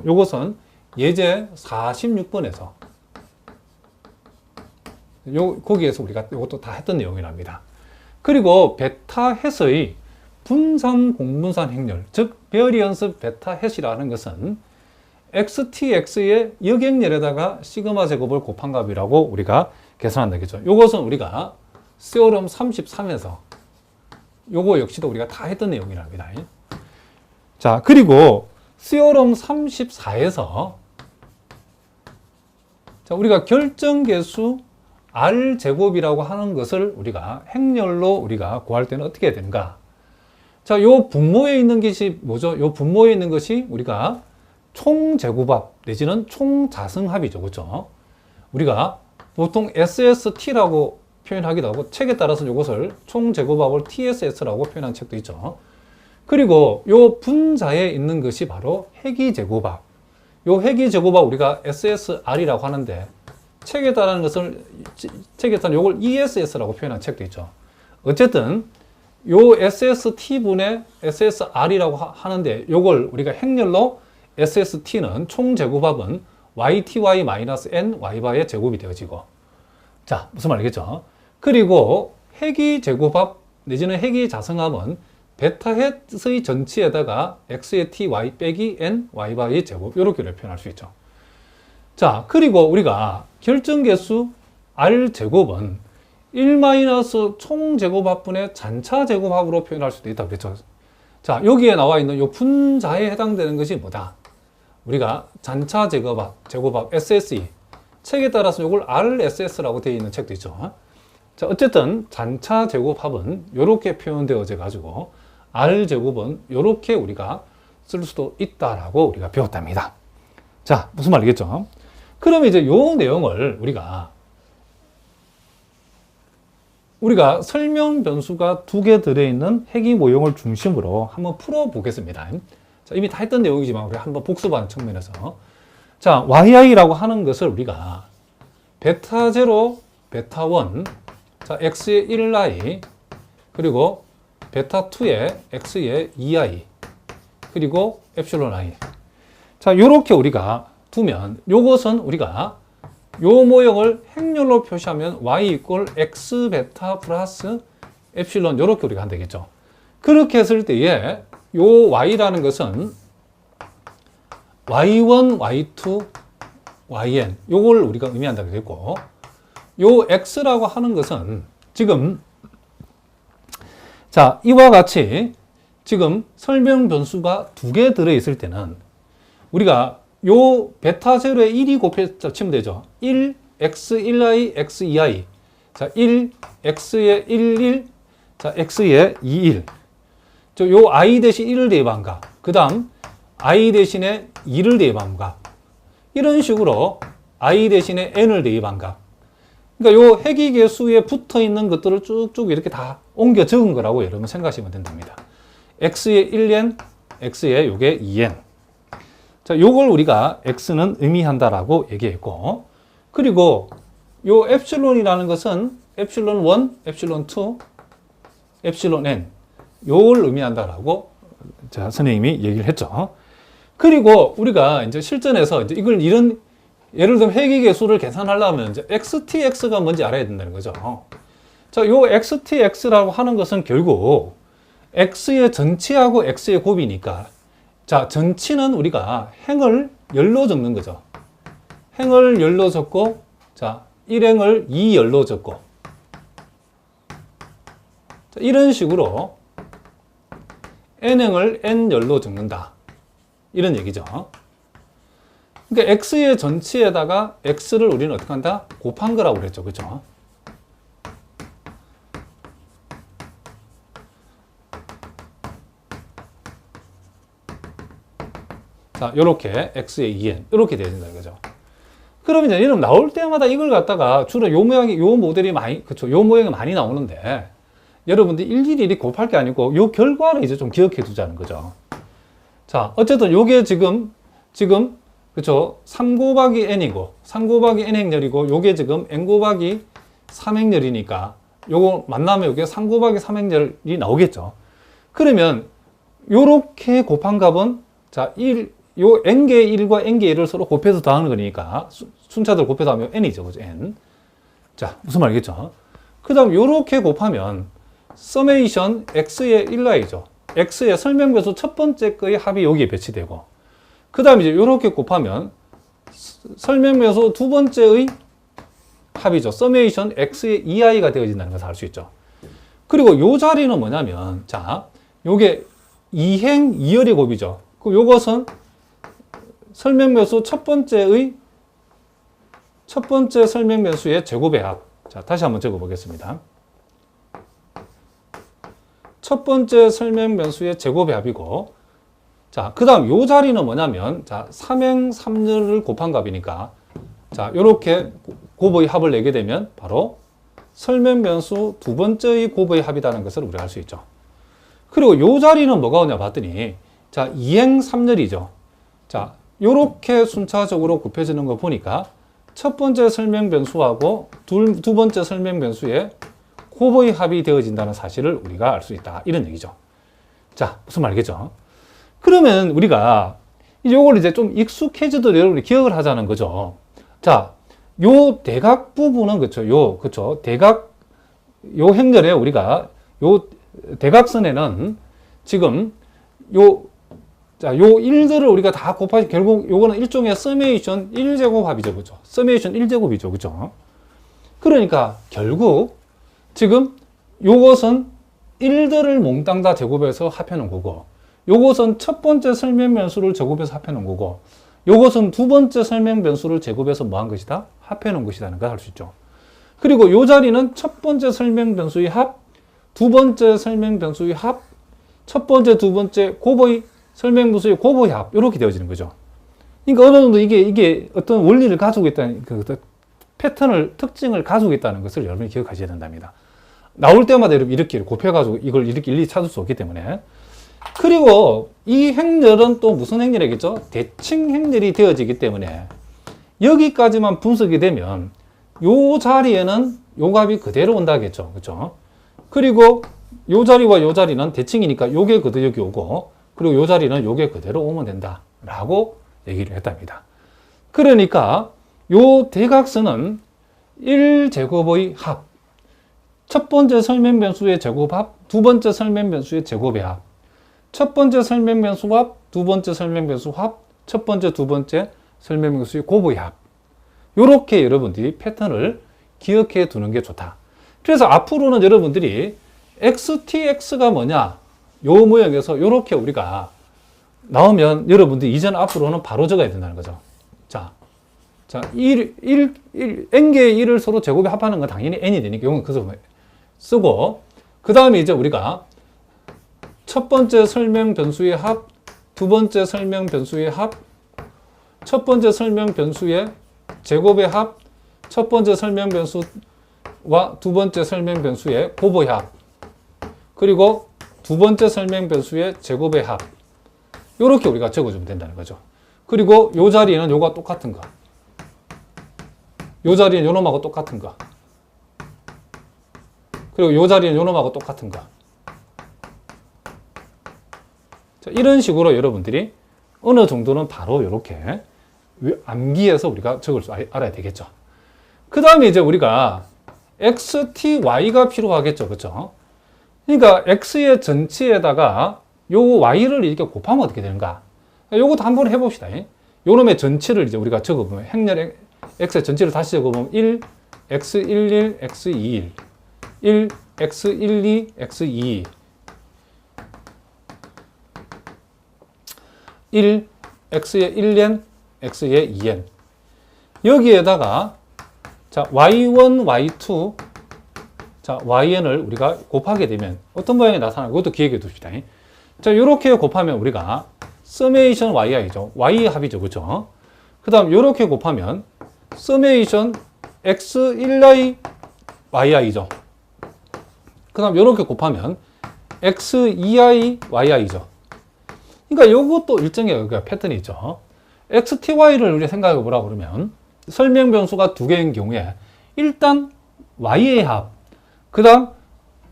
요것은 예제 46번에서 거기에서 우리가 이것도 다 했던 내용이랍니다. 그리고 베타 햇의 분산 공분산 행렬, 즉 베어리언스 베타 햇이라는 것은 XTX의 역행렬에다가 시그마 제곱을 곱한 값이라고 우리가 계산한다겠죠. 요것은 우리가 세오럼 33에서 요거 역시도 우리가 다 했던 내용이랍니다. 자, 그리고 세오럼 34에서 자, 우리가 결정계수 R제곱이라고 하는 것을 우리가 행렬로 우리가 구할 때는 어떻게 해야 되는가? 자, 요 분모에 있는 것이 뭐죠? 요 분모에 있는 것이 우리가 총제곱합 내지는 총자승합이죠. 그렇죠? 우리가 보통 SST라고 표현하기도 하고 책에 따라서 이것을 총제곱합을 TSS라고 표현한 책도 있죠. 그리고 요 분자에 있는 것이 바로 해기제곱합. 요 해기제곱합 우리가 SSR이라고 하는데 책에 따르는 것을 책에 따른 요걸 ESS라고 표현한 책도 있죠. 어쨌든 요 SST분의 SSR이라고 하는데 요걸 우리가 행렬로 SST는 총제곱합은 YTY-NY바의 제곱이 되어지고, 자, 무슨 말이겠죠? 그리고 해기제곱합 내지는 해기자승합은 베타햇의 전치에다가 X의 TY 빼기 N Y바의 제곱, 요렇게를 표현할 수 있죠. 자, 그리고 우리가 결정계수 R제곱은 1 총제곱합분의 잔차제곱합으로 표현할 수도 있다고 그랬죠. 자, 여기에 나와 있는 이 분자에 해당되는 것이 뭐다? 우리가 잔차제곱합 SSE. 책에 따라서 이걸 RSS라고 되어 있는 책도 있죠. 자, 어쨌든 잔차제곱합은 이렇게 표현되어져 가지고 R제곱은 이렇게 우리가 쓸 수도 있다라고 우리가 배웠답니다. 자, 무슨 말이겠죠? 그럼 이제 요 내용을 우리가 설명 변수가 2개 들어있는 해기 모형을 중심으로 한번 풀어보겠습니다. 자, 이미 다 했던 내용이지만 우리 한번 복습하는 측면에서. 자, yi라고 하는 것을 우리가 베타 0, 베타 1, 자, x의 1i, 그리고 베타 2의 x의 2i, 그리고 엡실론 i. 자, 요렇게 우리가 두면 요것은 우리가 요 모형을 행렬로 표시하면 y 이퀄 x 베타 플러스 엡실론 요렇게 우리가 한다겠죠. 그렇게 했을 때에 요 y라는 것은 y1, y2, yn 요걸 우리가 의미한다고 됐고, 요 x라고 하는 것은 지금 자, 이와 같이 지금 설명 변수가 2개 들어있을 때는 우리가 요 베타 제로에 1이 곱해서 치면 되죠. 1, x, 1i, x, 2i. 자, 1, x에 1, 1. 자, x에 2, 1. 요 i 대신 1을 대입한 값. 그 다음, i 대신에 2를 대입한 값. 이런 식으로 i 대신에 n을 대입한 값. 그러니까 요 해기계수에 붙어 있는 것들을 쭉쭉 이렇게 다 옮겨 적은 거라고 여러분 생각하시면 된답니다. x에 1n, x에 요게 2n. 자, 요걸 우리가 x는 의미한다라고 얘기했고, 그리고 요 엡실론이라는 것은 엡실론 1, 엡실론 2, 엡실론 n 요걸 의미한다라고 자, 선생님이 얘기를 했죠. 그리고 우리가 이제 실전에서 이제 이걸 이런 예를 들면 해기계수를 계산하려면 이제 XTX가 뭔지 알아야 된다는 거죠. 자, 요 XTX라고 하는 것은 결국 X의 전치하고 X의 곱이니까, 자, 전치는 우리가 행을 열로 적는 거죠. 행을 열로 적고, 자, 1행을 2열로 적고, 자, 이런 식으로 n행을 n열로 적는다. 이런 얘기죠. 그러니까 x의 전치에다가 x를 우리는 어떻게 한다? 곱한 거라고 그랬죠. 그렇죠? 자, 요렇게 x의 2n 이렇게 되어 된다는 거죠. 그럼 이제 이름 나올 때마다 이걸 갖다가 주로 요 모양이 요 모델이 많이 그쵸 요 모양이 많이 나오는데 여러분들 일일이 곱할 게 아니고 요 결과를 이제 좀 기억해 두자는 거죠. 자, 어쨌든 요게 지금 그쵸 3 곱하기 n이고 3 곱하기 n 행렬이고 요게 지금 n 곱하기 3 행렬이니까 요거 만나면 요게 3 곱하기 3 행렬이 나오겠죠. 그러면 요렇게 곱한 값은 자 1 요 n개의 1과 n개의 1을 서로 곱해서 더하는 거니까 순차들 곱해서 하면 n이죠. 그죠? n. 자, 무슨 말이겠죠? 그 다음 요렇게 곱하면 서메이션 x의 1i죠. x의 설명변수 첫 번째 거의 합이 여기에 배치되고 그 다음 이제 요렇게 곱하면 설명변수 두 번째의 합이죠. 서메이션 x의 2i가 되어진다는 것을 알 수 있죠. 그리고 요 자리는 뭐냐면 자, 요게 2행 2열의 곱이죠. 그럼 요것은 설명변수 첫 번째 설명변수의 제곱의 합. 자, 다시 한번 적어 보겠습니다. 첫 번째 설명변수의 제곱의 합이고, 자, 그 다음 요 자리는 뭐냐면, 자, 3행 3열을 곱한 값이니까, 자, 요렇게 곱의 합을 내게 되면 바로 설명변수 두 번째의 곱의 합이라는 것을 우리가 알 수 있죠. 그리고 요 자리는 뭐가 오냐 봤더니, 자, 2행 3열이죠. 자, 요렇게 순차적으로 곱해지는 거 보니까 첫 번째 설명변수하고 두 번째 설명변수의 곱의 합이 되어진다는 사실을 우리가 알 수 있다. 이런 얘기죠. 자, 무슨 말이겠죠? 그러면 우리가 요걸 이제 좀 익숙해져도 여러분이 기억을 하자는 거죠. 자, 요 대각 부분은 그쵸. 대각, 요 행렬에 우리가 요 대각선에는 지금 자, 요 일들을 우리가 다 곱하시, 결국 요거는 일종의 서메이션 1제곱 합이죠. 그죠? 서메이션 1제곱이죠. 그죠? 그러니까 결국 지금 요것은 1들을 몽땅 다 제곱해서 합해놓은 거고, 요것은 첫 번째 설명변수를 제곱해서 합해놓은 거고, 요것은 두 번째 설명변수를 제곱해서 뭐 한 것이다? 합해놓은 것이라는 걸 알 수 있죠. 그리고 요 자리는 첫 번째 설명변수의 합, 두 번째 설명변수의 합, 첫 번째, 두 번째 곱의 설명변수의 곱의 합, 이렇게 되어지는 거죠. 그러니까 어느 정도 이게 어떤 원리를 가지고 있다는, 패턴을, 특징을 가지고 있다는 것을 여러분이 기억하셔야 된답니다. 나올 때마다 이렇게 곱해가지고 이걸 이렇게 일일이 찾을 수 없기 때문에. 그리고 이 행렬은 또 무슨 행렬이겠죠? 대칭 행렬이 되어지기 때문에 여기까지만 분석이 되면 요 자리에는 요 값이 그대로 온다겠죠. 그렇죠? 그리고 요 자리와 요 자리는 대칭이니까 요게 그대로 여기 오고, 그리고 요 자리는 요게 그대로 오면 된다라고 얘기를 했답니다. 그러니까 요 대각선은 1제곱의 합, 첫 번째 설명변수의 제곱합, 두 번째 설명변수의 제곱의 합, 첫 번째 설명변수 합, 두 번째 설명변수 합, 첫 번째, 두 번째 설명변수의 곱의 합. 요렇게 여러분들이 패턴을 기억해 두는 게 좋다. 그래서 앞으로는 여러분들이 XTX가 뭐냐, 요 모형에서 요렇게 우리가 나오면 여러분들이 이전 앞으로는 바로 적어야 된다는 거죠. 자, n개의 1을 서로 제곱에 합하는 건 당연히 n이 되니까 이건 그래서 쓰고, 그 다음에 이제 우리가 첫 번째 설명 변수의 합, 두 번째 설명 변수의 합, 첫 번째 설명 변수의 제곱의 합, 첫 번째 설명 변수와 두 번째 설명 변수의 곱의 합, 그리고 두 번째 설명 변수의 제곱의 합. 요렇게 우리가 적어주면 된다는 거죠. 그리고 요 자리는 요가 똑같은 거. 요 자리는 요놈하고 똑같은 거. 그리고 요 자리는 요놈하고 똑같은 거. 자, 이런 식으로 여러분들이 어느 정도는 바로 이렇게 암기해서 우리가 적을 수 알아야 되겠죠. 그 다음에 이제 우리가 XTY가 필요하겠죠. 그렇죠? 그러니까 X의 전치에다가 요 Y를 이렇게 곱하면 어떻게 되는가? 요것도 한번 해봅시다. 요놈의 전치를 이제 우리가 적어보면 행렬 X의 전치를 다시 적어보면 1, X11, X21, 1, X12, X22, 1, X의 1n, X의 2n. 여기에다가 자, Y1, Y2, 자, YN을 우리가 곱하게 되면 어떤 모양이 나타나고, 그것도 기억해 둡시다. 자, 이렇게 곱하면 우리가 서메이션 YI죠. Y 합이죠. 그죠? 그 다음, 이렇게 곱하면 서메이션 X1I YI죠. 그 다음, 이렇게 곱하면 X2I YI죠. 그러니까 이것도 일정의 패턴이 있죠. XTY를 우리 생각해 보라 그러면 설명 변수가 두 개인 경우에 일단 Y의 합, 그 다음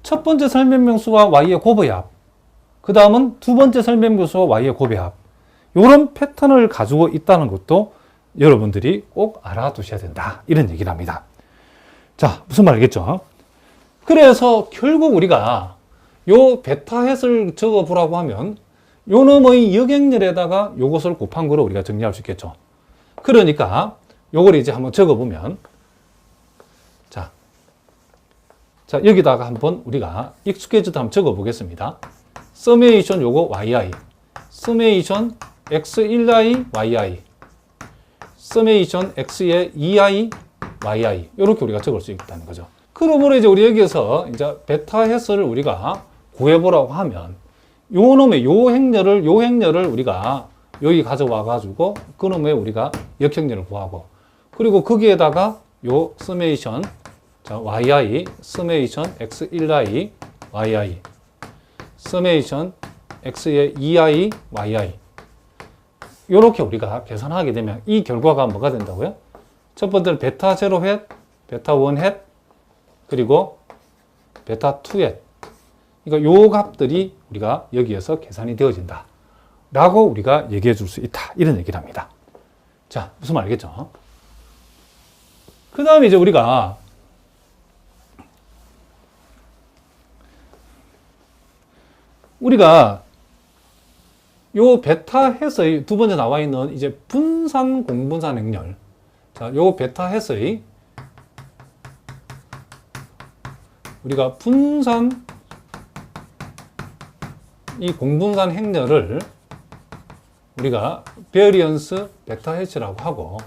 첫 번째 설명 변수와 Y의 곱의 합, 그 다음은 두 번째 설명 변수와 Y의 곱의 합. 이런 패턴을 가지고 있다는 것도 여러분들이 꼭 알아두셔야 된다. 이런 얘기를 합니다. 자, 무슨 말 알겠죠? 그래서 결국 우리가 요 베타 햇을 적어보라고 하면 요 놈의 역행렬에다가 요것을 곱한 거로 우리가 정리할 수 있겠죠. 그러니까 요걸 이제 한번 적어보면 자, 여기다가 한번 우리가 익숙해져도 한번 적어보겠습니다. 서메이션 요거 yi, 서메이션 x1i, yi, 서메이션 x의 2i, yi 이렇게 우리가 적을 수 있다는 거죠. 그러므로 이제 우리 여기에서 이제 베타 햇을 우리가 구해보라고 하면 요 놈의 요 행렬을 우리가 여기 가져와 가지고 그놈의 우리가 역행렬을 구하고 그리고 거기에다가 요 서메이션 자, yi, 서메이션 x1i, yi, 서메이션 x의 2i, yi 이렇게 우리가 계산하게 되면 이 결과가 뭐가 된다고요? 첫 번째는 베타 0햇, 베타 1햇, 그리고 베타 2햇. 그러니까 요 값들이 우리가 여기에서 계산이 되어진다. 라고 우리가 얘기해 줄 수 있다. 이런 얘기를 합니다. 자, 무슨 말 알겠죠? 그 다음에 이제 우리가 요 베타 햇의 두 번째 나와 있는 이제 분산 공분산 행렬. 자, 요 베타 햇의 우리가 분산 이 공분산 행렬을 우리가 베리언스 베타 햇이라고 하고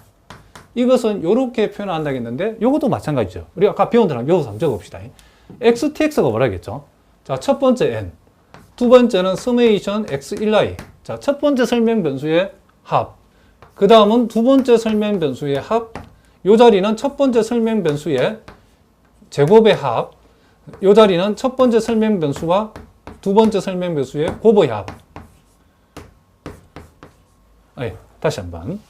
이것은 이렇게 표현한다고 했는데 이것도 마찬가지죠. 우리가 아까 배운 대로 여기서 한번 적어봅시다. XTX가 뭐라겠죠? 자, 첫 번째 N, 두 번째는 서메이션 X1i. 자, 첫 번째 설명 변수의 합. 그 다음은 두 번째 설명 변수의 합. 요 자리는 첫 번째 설명 변수의 제곱의 합. 요 자리는 첫 번째 설명 변수와 두 번째 설명 변수의 곱의 합. 다시 한번.